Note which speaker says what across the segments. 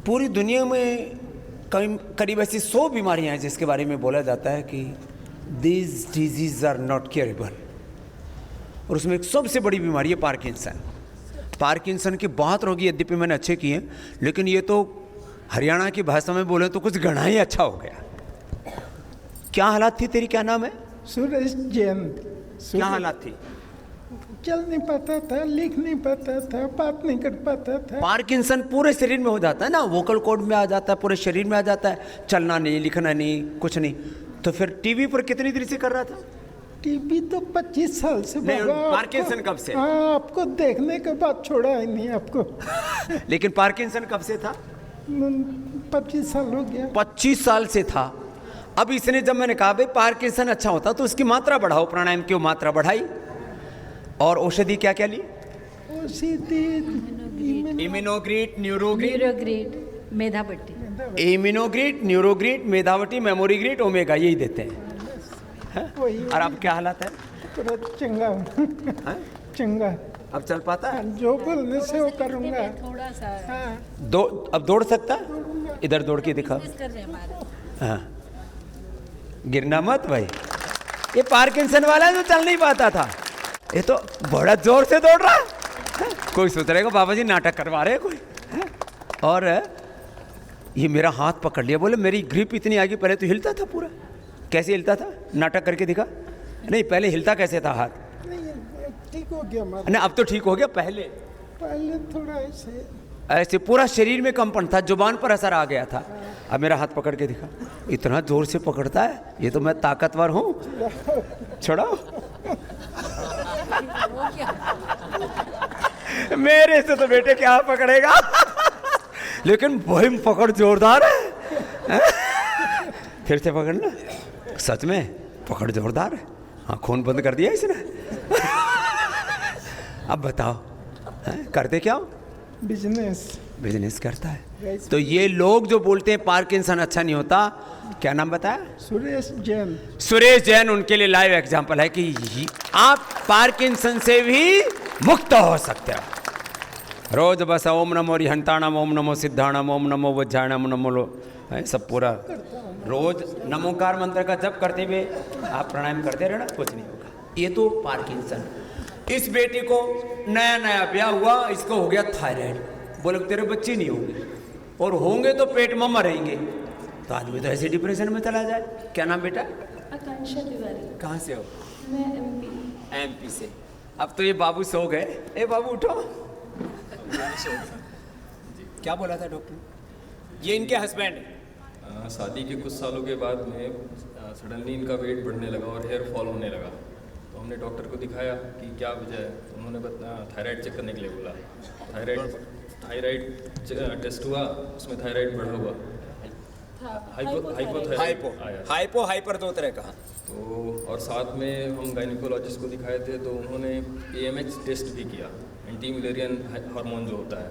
Speaker 1: पूरी दुनिया में करीब ऐसी 100 बीमारियां हैं जिसके बारे में बोला जाता है कि these disease are not curable, और उसमें एक सबसे बड़ी बीमारी है पार्किंसन। पार्किंसन के बहुत रोगी यद्यपि मैंने अच्छे किए हैं, लेकिन ये तो हरियाणा की भाषा में बोले तो कुछ गणा ही अच्छा हो गया। क्या हालात थी तेरी, क्या नाम है?
Speaker 2: सुरेश जैन।
Speaker 1: क्या हालात थी?
Speaker 2: चल नहीं पाता था, लिख नहीं पाता था, बात नहीं कर पाता था।
Speaker 1: पार्किंसन पूरे शरीर में हो जाता है ना, वोकल कॉर्ड में आ जाता है, पूरे शरीर में आ जाता है, चलना नहीं, लिखना नहीं, कुछ नहीं। तो फिर टीवी पर कितनी देर से कर रहा था?
Speaker 2: टीवी तो 25 साल से।
Speaker 1: पार्किंसन कब से?
Speaker 2: हाँ, आपको देखने के बाद छोड़ा ही नहीं आपको।
Speaker 1: लेकिन पार्किंसन कब से था?
Speaker 2: 25 साल हो गया। 25
Speaker 1: साल से था। अब इसने जब मैंने कहा भाई पार्किंसन अच्छा होता तो उसकी मात्रा बढ़ाओ, प्राणायाम की मात्रा बढ़ाई, और औषधि क्या क्या ली?
Speaker 2: औषधि
Speaker 1: इम्यूनोग्रीट, न्यूरोग्रीट,
Speaker 3: मेधावटी,
Speaker 1: इम्यूनोग्रीट, न्यूरोग्रीट, मेधावटी, मेमोरीग्रीट, ओमेगा, यही देते हैं। और अब क्या हालत है?
Speaker 2: चंगा चंगा।
Speaker 1: अब चल पाता है?
Speaker 2: जो बोलने से वो करूँगा।
Speaker 3: थोड़ा सा
Speaker 1: अब दौड़ सकता है? इधर दौड़ के दिखा। हाँ, गिरना मत भाई। ये पार्किंसन वाला जो चल नहीं पाता था, ये तो बड़ा जोर से दौड़ रहा है। कोई सोच रहेगा बाबा जी नाटक करवा रहे हैं कोई है? और ये मेरा हाथ पकड़ लिया, बोले मेरी ग्रिप इतनी आगे, पहले तो हिलता था पूरा। कैसे हिलता था? नाटक करके दिखा। नहीं, पहले हिलता कैसे था हाथ?
Speaker 2: ठीक हो गया।
Speaker 1: नहीं, अब तो ठीक हो गया। पहले
Speaker 2: थोड़ा
Speaker 1: ऐसे पूरा शरीर में कंपन था, जुबान पर असर आ गया था। अब मेरा हाथ पकड़ के दिखा। इतना जोर से पकड़ता है, ये तो मैं ताकतवर हूँ। छोड़ो। मेरे से तो बेटे क्या पकड़ेगा। लेकिन वही पकड़ जोरदार है। फिर से पकड़ना, सच में पकड़ जोरदार है। हाँ, खून बंद कर दिया इसने। अब बताओ, करते क्या हो? बिजनेस करता है। तो ये लोग जो बोलते हैं पार्किंसन अच्छा नहीं होता, क्या नाम बताया? सुरेश जैन उनके लिए लाइव एग्जांपल है कि आप पार्किंसन से भी मुक्त हो सकते हो। रोज बस ओम नमो रिहंताणम, ओम नमो सिद्धाणम, ओम नमो वज्राणम, नमो लो, सब पूरा रोज नमोकार मंत्र का जप करते हुए आप प्राणायाम करते रहना, कुछ नहीं होगा। ये तो पार्किंसन। इस बेटी को नया नया ब्याह हुआ, इसको हो गया थायराइड। बोले तेरे बच्चे नहीं होंगे, और होंगे तो पेट में मरेंगे। तो आदमी तो ऐसे डिप्रेशन में चला जाए। क्या नाम बेटा?
Speaker 3: आकांक्षा तिवारी।
Speaker 1: कहाँ से हो?
Speaker 3: मैं एमपी
Speaker 1: से। अब तो ये बाबू सो गए। ए बाबू उठो। क्या बोला था डॉक्टर? ये इनके हस्बैंड।
Speaker 4: शादी के कुछ सालों के बाद में सडनली इनका वेट बढ़ने लगा और हेयर फॉल होने लगा। तो हमने डॉक्टर को दिखाया कि क्या वजह है। तो उन्होंने थायराइड चेक करने के लिए बोला। थायराइड टेस्ट हुआ, उसमें थायराइड बढ़ा हुआ,
Speaker 1: हाइपर दो तरह का।
Speaker 4: तो और साथ में हम गायनिकोलॉजिस्ट को दिखाए थे, तो उन्होंने AMH टेस्ट भी किया, एंटी मिलेरियन हार्मोन जो होता है,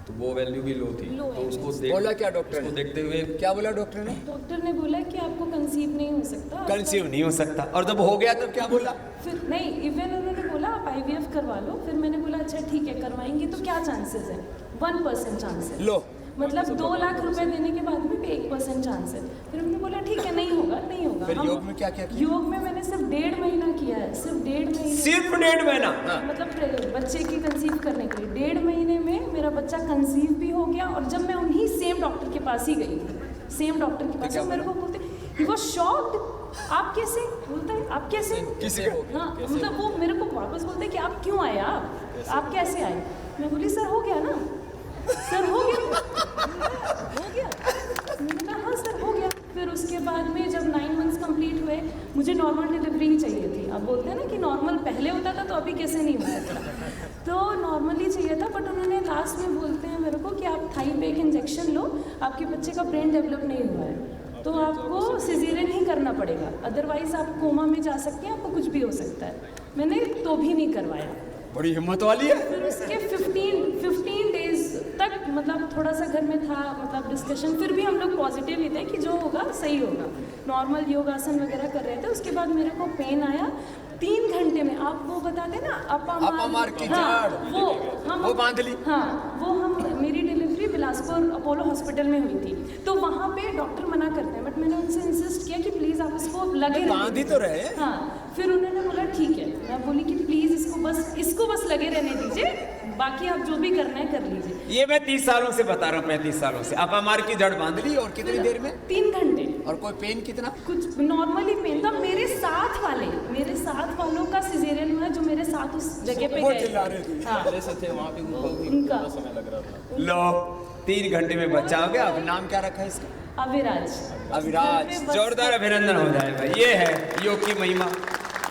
Speaker 4: तो वो वैल्यू भी लो थी। तो उसको
Speaker 1: बोला क्या डॉक्टर ने?
Speaker 4: देखते हुए
Speaker 1: क्या बोला डॉक्टर ने?
Speaker 3: डॉक्टर ने बोला कि आपको कंसीव नहीं हो सकता।
Speaker 1: कंसीव नहीं हो सकता। और जब हो गया तब क्या बोला?
Speaker 3: फिर नहीं, इवन उन्होंने बोला आप IVF करवा लो। फिर मैंने बोला अच्छा ठीक है, करवाएंगे तो क्या चांसेस है? 1% चांस है।
Speaker 1: लो,
Speaker 3: मतलब 2 लाख रुपए देने के बाद में भी 1% चांस है। फिर हमने बोला ठीक है, नहीं होगा, नहीं होगा।
Speaker 1: फिर योग में क्या क्या किया?
Speaker 3: योग में मैंने सिर्फ 1.5 महीना किया है, सिर्फ 1.5 महीने।
Speaker 1: सिर्फ 1.5 महीना?
Speaker 3: मतलब बच्चे की कंसीव करने के लिए 1.5 महीने में मेरा बच्चा कंसीव भी हो गया। और जब मैं उन्हीं सेम डॉक्टर के पास ही गई थी, सेम डॉक्टर के पास, मेरे को बोलते ही वाज शॉक्ड। आप कैसे? बोलता है आप कैसे? हाँ, मतलब वो मेरे को वापस बोलते हैं कि आप क्यों आए, आप कैसे आए? मैं बोली सर हो गया ना, सर हो गया, हो गया। मैंने कहा हाँ सर हो गया। फिर उसके बाद में जब 9 मंथ्स कंप्लीट हुए, मुझे नॉर्मल डिलीवरी ही चाहिए थी। अब बोलते हैं ना कि नॉर्मल पहले होता था तो अभी कैसे नहीं हो सकता, तो नॉर्मली चाहिए था। बट उन्होंने लास्ट में बोलते हैं मेरे को कि आप थाई पेक इंजेक्शन लो, आपके बच्चे का ब्रेन डेवलप नहीं हुआ है, तो आपको सिजेरियन ही करना पड़ेगा, अदरवाइज आप कोमा में जा सकते हैं, आपको कुछ भी हो सकता है। मैंने तो भी नहीं करवाया।
Speaker 1: बड़ी हिम्मत वाली है।
Speaker 3: फिर उसके 15 डेज तक मतलब थोड़ा सा घर में था, मतलब डिस्कशन, फिर भी हम लोग पॉजिटिव ही थे कि जो होगा सही होगा। नॉर्मल योगासन वगैरह कर रहे थे। उसके बाद मेरे को पेन आया 3 घंटे में। आप वो बताते ना अपा मार की
Speaker 1: झाड़,
Speaker 3: वो बांध ली। हाँ, वो हम मेरी delivery Bilaspur Bilaspur Apollo hospital में हुई थी, तो वहाँ पे डॉक्टर मना करते हैं, बट मैंने उनसे इंसिस्ट किया कि प्लीज़ आप इसको लगे
Speaker 1: बांध ही तो रहे।
Speaker 3: हाँ, फिर उन्होंने बोला ठीक है। मैं बोली कि प्लीज़ इसको बस लगे रहने दीजिए, बाकी आप जो भी करना है कर लीजिए।
Speaker 1: ये मैं 30 सालों से बता रहा हूँ, 35 सालों से। आप हमारे की जड़ बांध ली और कितनी देर में?
Speaker 3: 3 घंटे।
Speaker 1: और कोई पेन कितना?
Speaker 3: कुछ नॉर्मली पेन था। मेरे साथ वालों का सिजेरियन हुआ, जो मेरे साथ उस जगह पे गए। हाँ,
Speaker 4: पहले से थे वहाँ पे, उनको भी
Speaker 3: उनका
Speaker 4: थोड़ा समय लग रहा था।
Speaker 1: लो 3 घंटे में बच्चा हो गया। अब नाम क्या रखा है इसका?
Speaker 3: अविराज।
Speaker 1: अविराज। जोरदार अभिनंदन हो जाए भाई। ये है योग की महिमा।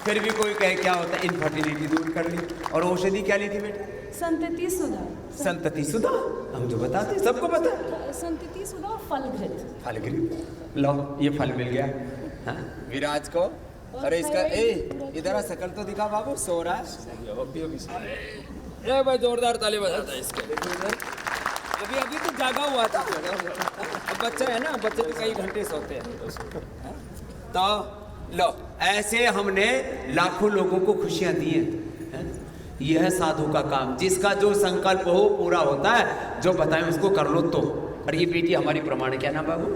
Speaker 1: फिर भी कोई कहे क्या होता है, इनफर्टिलिटी दूर कर ली। और औषधि क्या ली थी बेटा?
Speaker 3: संतति सुधा।
Speaker 1: संतति सुधा, हम जो बताते सबको पता है।
Speaker 3: संतति सुधा और फलघृत।
Speaker 1: फलघृत। लो ये फल मिल गया। हाँ, विराज को। अरे इसका इधर शक्ल तो दिखा बाबू, सो रहा है। भाई जोरदार ताली बजाता है इसके। अभी तो जागा हुआ था। अब बच्चा है ना, बच्चे तो कई घंटे सोते हैं। तो लो ऐसे हमने लाखों लोगों को खुशियां दी हैं। यह है साधु का काम। जिसका जो संकल्प हो पूरा होता है, जो बताएं उसको कर लो तो। और ये बेटी हमारी प्रमाण, क्या नाम बाबू?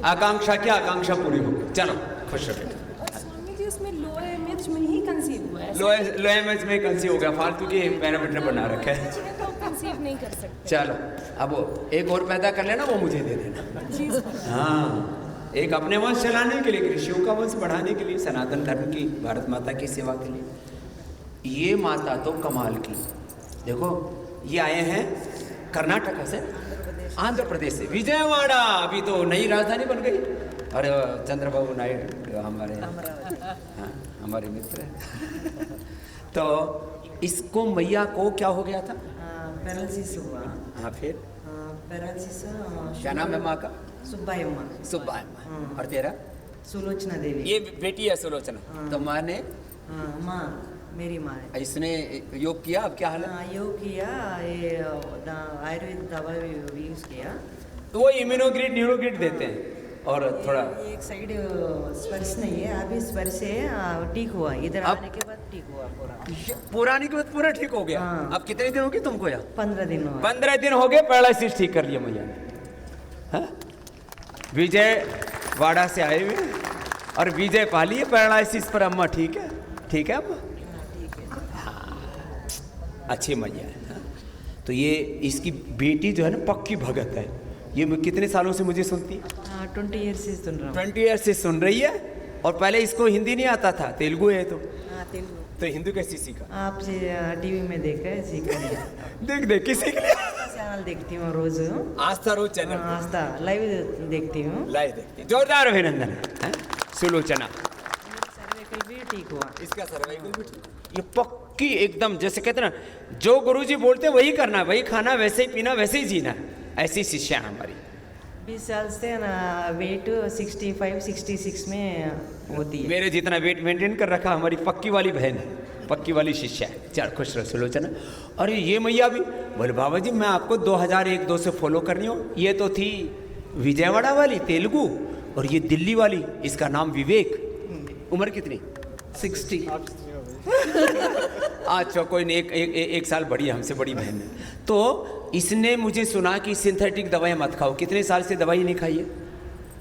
Speaker 1: आकांक्षा। क्या आकांक्षा पूरी हो गई? चलो खुश रहो।
Speaker 3: स्वामी जी उसमें लो इमेज में ही कंसीव हुआ है।
Speaker 1: लो इमेज में कंसीव हो गया। फालतू के पैरामीटर बना रखे हैं,
Speaker 3: तो कंसीव नहीं कर सकते।
Speaker 1: चलो अब एक और पैदा कर लेना, वो मुझे दे देना। हाँ, एक अपने वंश चलाने के लिए, ऋषियों का वंश बढ़ाने के लिए, सनातन धर्म की, भारत माता की सेवा के लिए। ये माता तो कमाल की। देखो ये आए हैं कर्नाटक से, आंध्र प्रदेश से, विजयवाड़ा। अभी तो नई राजधानी बन गई। और चंद्रबाबू नायडू हमारे, हाँ हमारे मित्र हैं। तो इसको मैया को क्या हो गया था?
Speaker 5: पैरालिसिस हुआ।
Speaker 1: हाँ फिर
Speaker 5: पैरालिसिस।
Speaker 1: क्या नाम है माँ का?
Speaker 5: सुब्बायम्मा।
Speaker 1: सुब्बायम्मा। और तेरा?
Speaker 5: सुलोचना देवी।
Speaker 1: ये बेटी है सुलोचना। तो माँ ने?
Speaker 5: माँ मेरी माँ है।
Speaker 1: इसने योग किया, अब क्या हाल है?
Speaker 5: योग किया, ये आयुर्वेद दवा भी यूज किया।
Speaker 1: तो वो इम्यूनोग्रिड न्यूरोग्रिड देते हैं। और थोड़ा
Speaker 5: एक साइड स्पर्श नहीं है, अभी स्पर्श है, ठीक हुआ। इधर आने के बाद ठीक हुआ पूरा।
Speaker 1: पुरानी के बाद पूरा ठीक हो गया।
Speaker 5: हाँ।
Speaker 1: अब कितने दिन हो गए तुमको यहाँ?
Speaker 5: 15 दिन हुआ।
Speaker 1: 15 दिन हो गए, पैरालिसिस ठीक कर लिया मैया ने। हाँ? विजयवाड़ा से आए हुए और विजय पा लिए पैरालिसिस पर। अम्मा ठीक है? ठीक है अम्मा? अच्छी मैया है। हाँ? तो ये इसकी बेटी जो है ना, पक्की भगत है। ये कितने सालों से मुझे सुनती है?
Speaker 5: 20 ईयर्स से सुन रहा हूँ।
Speaker 1: 20 ईयर्स से सुन रही है। और पहले इसको हिंदी नहीं आता था, तेलुगु है। तो
Speaker 5: तेलुगु।
Speaker 1: तो हिंदी कैसी सीखा?
Speaker 5: आपसे टीवी में देखा है, सीखा है।
Speaker 1: देख के सीख लिया।
Speaker 5: चैनल देखती हूँ रोज।
Speaker 1: आस्था रोज चैनल?
Speaker 5: आस्था लाइव देखती हूँ।
Speaker 1: लाइव देखती। जोरदार अभिनंदन है सुलोचना।
Speaker 5: सर्वाइकल भी ठीक हुआ।
Speaker 1: इसका सर्वाइकल भी ठीक। ये पक्की एकदम, जैसे कहते हैं ना, जो गुरुजी बोलते हैं वही करना, वही खाना, वैसे ही पीना, वैसे ही जीना। ऐसी शिष्या है हमारी।
Speaker 5: 20 साल से ना वेट 65-66 में होती है।
Speaker 1: मेरे जितना वेट मेंटेन कर रखा हमारी पक्की वाली बहन है, पक्की वाली शिष्या है। चल खुश रहो सुलोचना। अरे ये मैया भी बोले बाबा जी मैं आपको 2001-2 से फॉलो कर रही हूँ। ये तो थी विजयवाड़ा वाली तेलुगु, और ये दिल्ली वाली, इसका नाम विवेक। उम्र कितनी? 60। अच्छा कोई नहीं, एक साल बड़ी है हमसे, बड़ी बहन है। तो इसने मुझे सुना कि सिंथेटिक दवाएं मत खाओ। कितने साल से दवाई नहीं खाई है?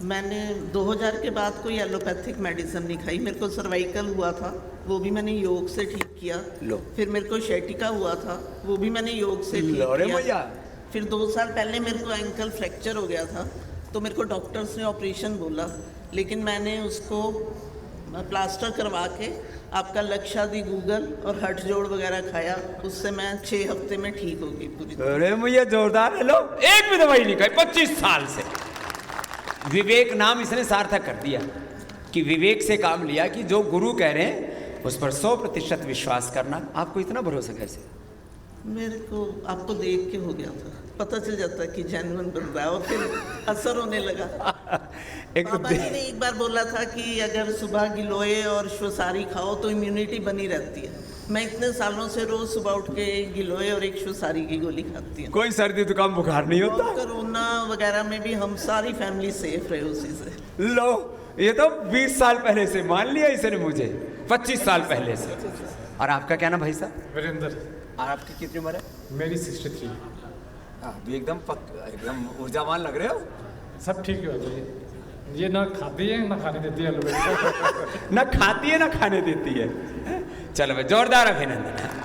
Speaker 6: मैंने 2000 के बाद कोई एलोपैथिक मेडिसिन नहीं खाई। मेरे को सर्वाइकल हुआ था, वो भी मैंने योग से ठीक किया।
Speaker 1: लो।
Speaker 6: फिर मेरे को शैटिका हुआ था, वो भी मैंने योग से ठीक किया। फिर 2 साल पहले मेरे को एंकल फ्रैक्चर हो गया था, तो मेरे को डॉक्टर्स ने ऑपरेशन बोला, लेकिन मैंने उसको प्लास्टर करवा के आपका लक्षादि गूगल और हट जोड़ वगैरह खाया, उससे मैं 6 हफ्ते में ठीक हो गई पूरी।
Speaker 1: अरे भैया जोरदार है। लो एक भी दवाई नहीं खाई 25 साल से। विवेक नाम इसने सार्थक कर दिया कि विवेक से काम लिया कि जो गुरु कह रहे हैं उस पर 100% विश्वास करना। आपको इतना भरोसा कैसे?
Speaker 6: मेरे को आपको देख के हो गया था, पता चल जाता कि जेन्युइन बंदा है, और फिर असर होने लगा। बाबा जी ने एक बार बोला था कि अगर सुबह गिलोय और श्वसारी खाओ तो इम्यूनिटी बनी रहती है। मैं इतने सालों से रोज सुबह उठ के एक गिलोय और एक श्वसारी की गोली खाती हूँ।
Speaker 1: कोई सर्दी जुकाम बुखार नहीं होता।
Speaker 6: कोरोना वगैरह में भी हम सारी फैमिली सेफ रहे उसी से।
Speaker 1: लो ये तो 20 साल पहले से मान लिया इसने मुझे, 25 साल पहले से। और आपका क्या नाम भाई साहब?
Speaker 7: वीरेंद्र।
Speaker 1: और आपकी कितनी उम्र है?
Speaker 7: मेरी 63।
Speaker 1: अभी एकदम ऊर्जावान लग रहे हो।
Speaker 7: सब ठीक है भाई, ये ना खाती है ना खाने देती है।
Speaker 1: ना खाती है ना खाने देती है। चलो भाई, जोरदार अभिनंदन।